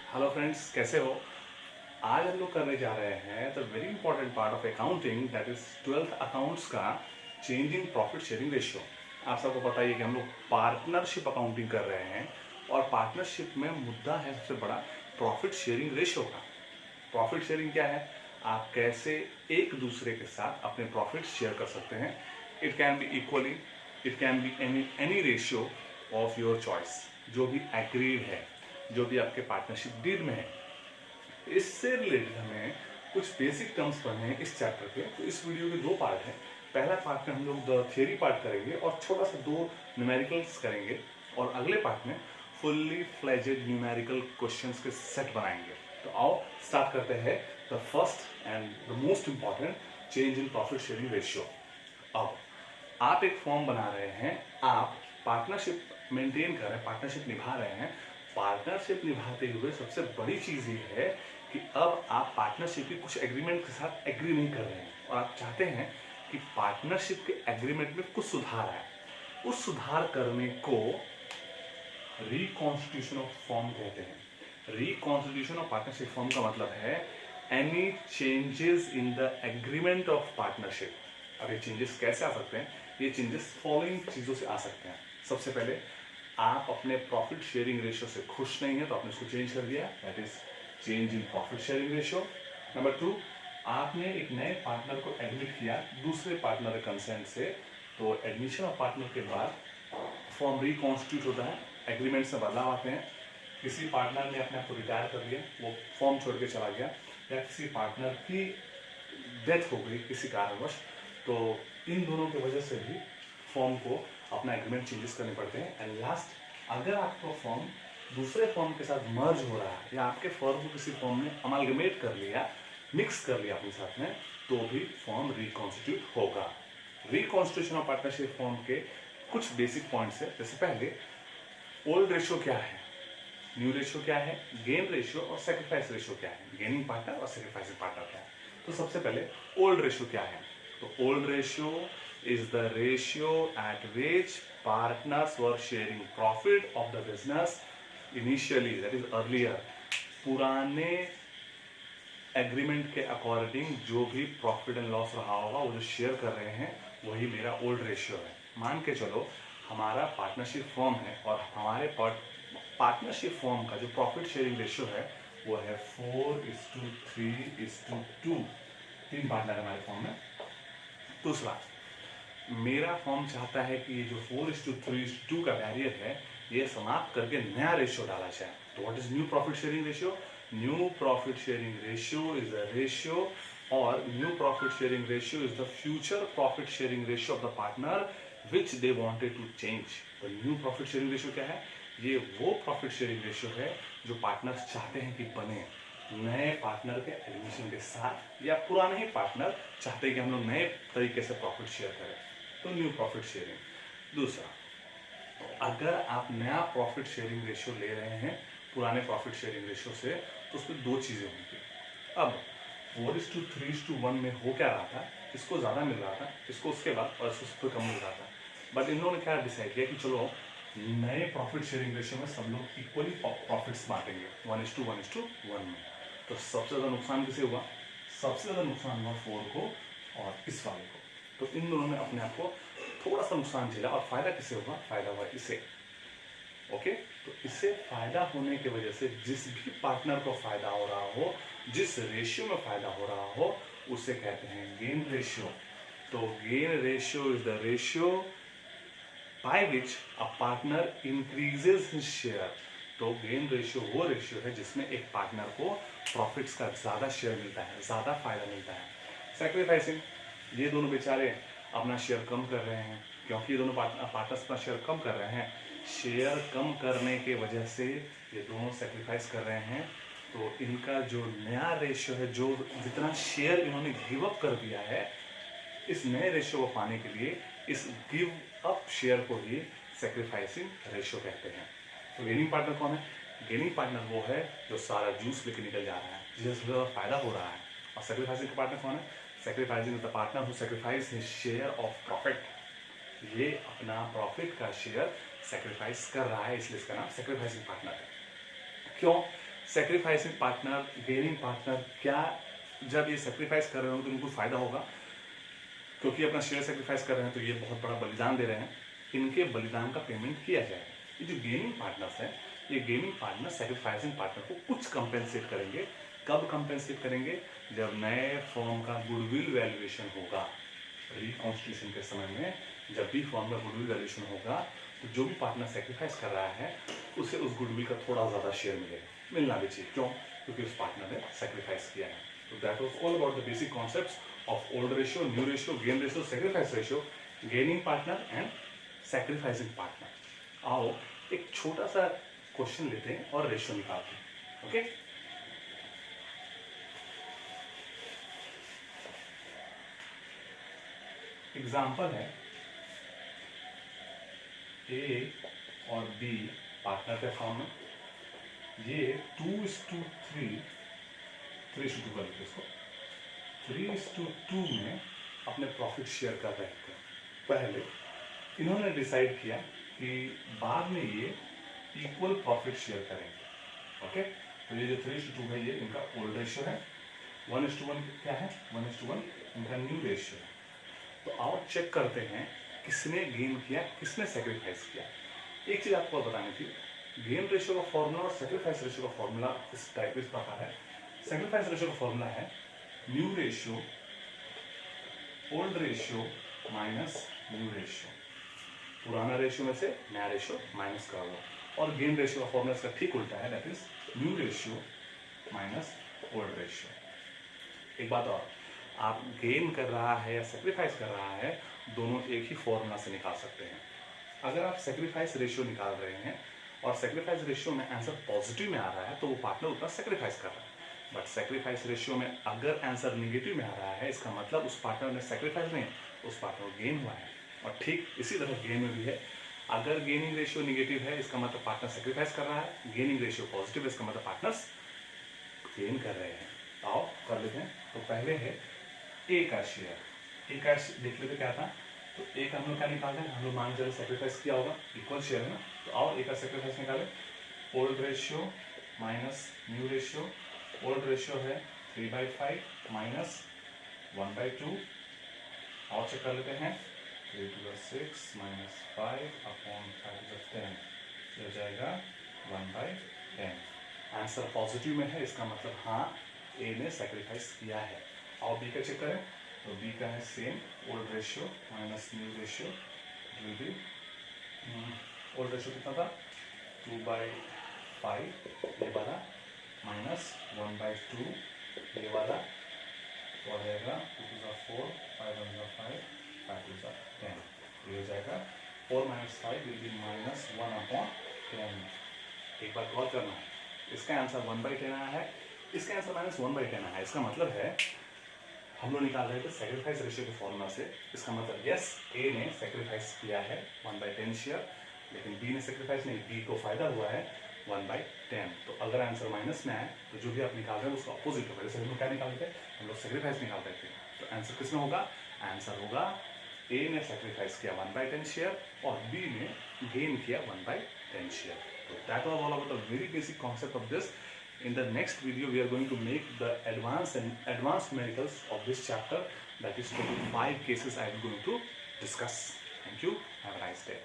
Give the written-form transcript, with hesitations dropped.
Hello friends, कैसे हो। आज हम लोग करने जा रहे हैं the very important part of accounting, that is 12th accounts का change in profit sharing ratio. आप सबको पता ही है कि हम लोग पार्टनरशिप अकाउंटिंग कर रहे हैं और पार्टनरशिप में मुद्दा है सबसे बड़ा प्रॉफिट शेयरिंग रेशियो का। प्रॉफिट शेयरिंग क्या है? आप कैसे एक दूसरे के साथ अपने प्रॉफिट शेयर कर सकते हैं। It can be equally, it can be any ratio of your choice, जो भी एग्रीड है, जो भी आपके पार्टनरशिप डील में है। इससे रिलेटेड हमें कुछ बेसिक टर्म्स पढ़ने हैं इस चैप्टर के। तो इस वीडियो के दो पार्ट हैं। पहला पार्ट में हम लोग द थियरी पार्ट करेंगे और छोटा सा दो न्यूमेरिकल्स करेंगे, और अगले पार्ट में फुल्ली फ्लेजेड न्यूमेरिकल क्वेश्चंस के सेट बनाएंगे। तो आओ स्टार्ट करते हैं the first and the most important, change in profit sharing ratio. अब आप एक फॉर्म बना रहे हैं, आप पार्टनरशिप मेंटेन कर रहे हैं, पार्टनरशिप निभा रहे हैं। पार्टनरशिप निभाते हुए सबसे बड़ी चीज ये है कि अब आप पार्टनरशिप की कुछ एग्रीमेंट के साथ एग्री नहीं कर रहे हैं और आप चाहते हैं कि पार्टनरशिप के एग्रीमेंट में कुछ सुधार आए। उस सुधार करने को रिकॉन्स्टिट्यूशन ऑफ फॉर्म कहते हैं। रिकॉन्स्टिट्यूशन ऑफ पार्टनरशिप फॉर्म का मतलब है any changes in the agreement of partnership. अब ये चेंजेस कैसे आ सकते हैं? ये चेंजेस फॉलोइंग चीजों से आ सकते हैं। सबसे पहले, आप अपने प्रॉफिट शेयरिंग रेशियो से खुश नहीं है तो आपने इसको चेंज कर दिया, that is change in profit sharing ratio. Number 2, आपने एक नए पार्टनर को एडमिट किया दूसरे पार्टनर के कंसेंट से, तो एडमिशन ऑफ पार्टनर के बाद फॉर्म रिकॉन्स्टिट्यूट होता है, एग्रीमेंट्स में बदलाव आते हैं। किसी पार्टनर ने अपने आप को रिटायर कर लिया, वो फॉर्म छोड़ के चला गया, या किसी पार्टनर की डेथ हो गई किसी कारणवश, तो इन दोनों की वजह से भी फॉर्म को अपना एग्रीमेंट चेंजेस करने पड़ते हैं। एंड लास्ट, अगर आपका फॉर्म दूसरे फॉर्म के साथ मर्ज हो रहा है या आपके फॉर्म को किसी फॉर्म ने अमालगमेट कर लिया, मिक्स कर लिया अपने साथ में, तो भी फॉर्म रिकॉन्स्टिट्यूट होगा। रिकॉन्स्टिट्यूशन ऑफ पार्टनरशिप फॉर्म के कुछ बेसिक पॉइंट्स है। जैसे पहले, ओल्ड रेशियो क्या है, न्यू रेशियो क्या है, गेन रेशियो और सेक्रीफाइस रेशियो क्या है, गेनिंग पार्टनर और सेक्रीफाइसिंग पार्टनर क्या है। तो सबसे पहले ओल्ड रेशियो क्या है? तो old ratio is the ratio at which partners were sharing profit of the business initially, that is earlier। पुराने एग्रीमेंट के अकॉर्डिंग जो भी प्रॉफिट एंड लॉस रहा होगा वो जो शेयर कर रहे हैं वही मेरा ओल्ड रेशियो है। मान के चलो हमारा पार्टनरशिप फॉर्म है और हमारे पार्टनरशिप फॉर्म का जो प्रॉफिट शेयरिंग रेशियो है वो है 4:3:2। 3 पार्टनर हमारे फॉर्म में। दूसरा, मेरा फॉर्म चाहता है कि ये जो 4:3:2 का बैरियर है ये समाप्त करके नया रेशियो डाला जाए। तो what is new profit sharing ratio? New profit sharing ratio is the ratio, और new profit sharing ratio is the future profit sharing ratio of the partner which they wanted to change. तो new profit sharing ratio क्या है? ये वो profit sharing ratio है जो partners चाहते हैं कि बने नए पार्टनर के एडमिशन के साथ, या पुराने ही पार्टनर चाहते हैं कि हम लोग नए तरीके से प्रॉफिट शेयर करें, तो न्यू प्रॉफिट शेयरिंग। दूसरा, अगर आप नया प्रॉफिट शेयरिंग रेशियो ले रहे हैं पुराने प्रॉफिट शेयरिंग रेशियो से, तो उसमें दो चीजें होंगी। अब 4:3:1 में हो क्या रहा था, इसको ज्यादा मिल रहा था, इसको उसके बाद, और इसको उससे कम मिल रहा था। बट इन लोगों ने क्या डिसाइड किया कि चलो नए प्रॉफिट शेयरिंग रेशियो में सब लोग इक्वली प्रॉफिट्स बांटेंगे 1:1:1 में। तो सबसे ज्यादा नुकसान किसे हुआ? सबसे ज्यादा नुकसान हुआ 4 को और इस वाले को। तो इन दोनों ने अपने आप को थोड़ा सा नुकसान झेला, और फायदा किसे हुआ? फायदा हुआ इसे। ओके, तो इससे फायदा होने की वजह से जिस भी पार्टनर को फायदा हो रहा हो, जिस रेशियो में फायदा हो रहा हो, उसे कहते हैं गेन रेशियो। तो gain ratio is the ratio by which a partner increases his share. तो गेन रेशियो वो रेशियो है जिसमें एक पार्टनर को प्रॉफिट्स का ज्यादा शेयर मिलता है, ज्यादा फायदा मिलता है। सैक्रिफाइसिंग, ये दोनों बेचारे अपना शेयर कम कर रहे हैं, क्योंकि ये दोनों पार्टनर्स अपना शेयर कम कर रहे हैं। शेयर कम करने के वजह से ये दोनों सेक्रीफाइस कर रहे हैं। तो इनका जो नया रेशियो है, जो जितना शेयर इन्होंने गिव अप कर दिया है, इस नए रेशियो को पाने के लिए इस गिव अप शेयर को ही सेक्रीफाइसिंग रेशियो कहते हैं। तो गेनिंग पार्टनर कौन है? गेनिंग पार्टनर वो है जो सारा जूस लेके निकल जा रहा है, जिससे फायदा हो रहा है। और सेक्रीफाइसिंग पार्टनर कौन है? Sacrificing the partner who sacrifice his share of profit. ये अपना प्रॉफिट का शेयर सेक्रीफाइस कर रहा है, इसलिए इसका नाम सेक्रीफाइसिंग पार्टनर है। क्यों? सेक्रीफाइसिंग पार्टनर, गेनिंग पार्टनर, क्या जब ये सेक्रीफाइस कर रहे हो तो उनको फायदा होगा, क्योंकि अपना शेयर सेक्रीफाइस कर रहे हैं तो ये बहुत बड़ा बलिदान दे रहे हैं, इनके बलिदान का पेमेंट किया जाए। ये जो गेनिंग पार्टनर्स हैं, ये गेनिंग पार्टनर सेक्रीफाइसिंग पार्टनर को कुछ कंपेंसेट करेंगे। कब कंपेंसेट करेंगे? जब नए फॉर्म का गुडविल वैल्यूएशन होगा, रिकॉन्स्टिट्यूशन के समय में जब भी फॉर्म का गुडविल वैल्यूएशन होगा तो जो भी पार्टनर सेक्रीफाइस कर रहा है उसे उस गुडविल का थोड़ा ज़्यादा शेयर मिलेगा, मिलना भी चाहिए। क्यों? क्योंकि उस पार्टनर ने सेक्रीफाइस किया है। तो that was all about the basic concepts of old ratio, new ratio, gain ratio, sacrifice ratio, gaining partner and sacrificing partner। आओ एक छोटा सा क्वेश्चन लेते हैं और रेशियो निकालते हैं। ओके, एग्जाम्पल है ए और बी पार्टनर के फॉर्म में, ये 2:3 3:2 कर लेते इसको, 3:2 में अपने प्रॉफिट शेयर कर रहे थे। पहले इन्होंने डिसाइड किया कि बाद में ये इक्वल प्रॉफिट शेयर करेंगे। ओके, तो ये जो 3:2 है ये इनका ओल्ड रेशियो है। 1:1 क्या है? 1:1 इनका न्यू रेशियो है। तो आओ चेक करते हैं किसने गेन किया, किसने सेक्रीफाइस किया। एक चीज आपको बतानी थी, गेन रेशियो का फॉर्मूला और सेक्रीफाइस रेशियो का फॉर्मूला इस प्रकार है। सेक्रीफाइस रेशियो का फॉर्मूला है new ratio old ratio minus new ratio, पुराना रेशियो में से नया रेशियो माइनस कर लो। और गेन रेशियो का फॉर्मूला इसका ठीक उल्टा है, that is new ratio minus old ratio. एक बात और, आप गेन कर रहा है या सेक्रीफाइस कर रहा है, दोनों एक ही फॉर्मूला से निकाल सकते हैं। अगर आप सेक्रीफाइस रेशियो निकाल रहे हैं और सेक्रीफाइस रेशियो में आंसर पॉजिटिव में आ रहा है तो वो पार्टनर उतना सेक्रीफाइस कर रहा है। बट सेक्रीफाइस रेशियो में अगर आंसर निगेटिव में आ रहा है, इसका मतलब उस पार्टनर ने सेक्रीफाइस नहीं, उस पार्टनर को गेन हुआ है। और ठीक इसी तरह गेन में भी है, अगर गेनिंग रेशियो निगेटिव है इसका मतलब पार्टनर सेक्रीफाइस कर रहा है, गेनिंग रेशियो पॉजिटिव है इसका मतलब पार्टनर्स गेन कर रहे हैं। आओ कर लेते हैं। तो पहले है ए का शेयर। ए का देख लेते क्या था, तो ए का हम लोग क्या निकालते हैं, हम लोग मान चले सेक्रीफाइस किया होगा, इक्वल शेयर है ना। तो आओ ए का सेक्रीफाइस निकाले, old ratio minus new ratio. Old ratio है 3/5 माइनस 1/2। और चेक कर लेते हैं, 3×6 माइनस 5/5 हो जाएगा 1/10। आंसर पॉजिटिव में है, इसका मतलब हाँ ए ने सेक्रीफाइस किया है। और बी का चेक करें, तो बी का है same, old ratio minus new ratio will be, old ratio कितना था 2/5 ये वाला माइनस 1/2 ये वाला, तो आ जाएगा 2×4 5×5 5×10 ये हो जाएगा 4 - 5 विल बी -1/10। एक बार गौर करना है, इसका आंसर 1/10 आया है, इसका आंसर -1/10 आया है। इसका मतलब है हम लोग निकाल रहे थे सेक्रीफाइस रेशियो के फॉर्मूला से। इसका मतलब यस ए ने सेक्रीफाइस किया है 1/10 शेयर, लेकिन बी ने सेक्रीफाइस नहीं, बी को फायदा हुआ है 1/10। तो अगर आंसर माइनस में आए तो जो भी आप निकाल रहे हैं उसका अपोजिट होगा। जैसे हम लोग क्या निकालते हैं, हम लोग सेक्रीफाइस निकालते थे, तो आंसर किसमें होगा, आंसर होगा ए ने सेक्रीफाइस किया 1/10 शेयर और बी ने गेन किया 1/10 शेयर। तो that was all about the very basic concept of this. In the next video, we are going to make the advanced numericals of this chapter. That is 25 cases I am going to discuss. Thank you. Have a nice day.